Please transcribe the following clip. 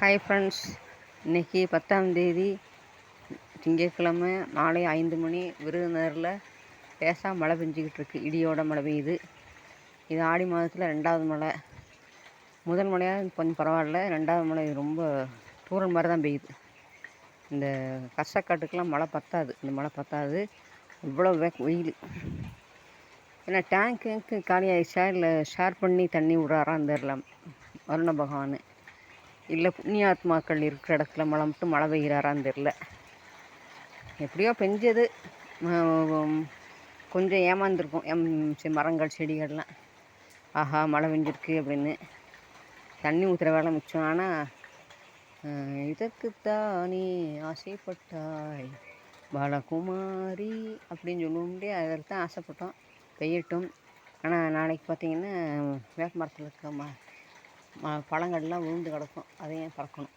Hi friends, இன்றைக்கி 10ஆம் தேதி திங்கட்கிழமை மாலை 5 மணி. விருதுநகரில் லேசாக மழை பெஞ்சிக்கிட்டு இருக்கு. இடியோட மழை பெய்யுது. இது ஆடி மாதத்தில் 2வது மழை. முதல் மழையாக கொஞ்சம் பரவாயில்ல, 2வது மழை ரொம்ப தூரல் மாதிரி தான் பெய்யுது. இந்த கஷ்டக்காட்டுக்கெலாம் மழை பத்தாது, இந்த மழை பத்தாது. இவ்வளோ வெயில். ஏன்னா டேங்க்கு காலி ஆகிடுச்சா, இல்லை ஷேர் பண்ணி தண்ணி விட்றாரான்னு தெரில வருண பகவான். இல்லை புண்ணியாத்மாக்கள் இருக்கிற இடத்துல மட்டும் மழை பெய்கிறாரான்னு தெரில. எப்படியோ பெஞ்சது. கொஞ்சம் ஏமாந்துருக்கும் மரங்கள் செடிகள்லாம். ஆஹா மழை பெஞ்சிருக்கு அப்படின்னு தண்ணி ஊற்றுற வேலை மிச்சம். ஆனால் இதற்குத்தானே ஆசைப்பட்டாய் பாலகுமாரி அப்படின்னு சொல்லுவோம்லே, அதில் தான் ஆசைப்பட்டோம். பெய்யட்டும். ஆனால் நாளைக்கு பார்த்திங்கன்னா வேப்ப மரத்தில் இருக்க பழங்கள்லாம் விழுந்து கிடக்கும், அதையும் பறக்கணும்.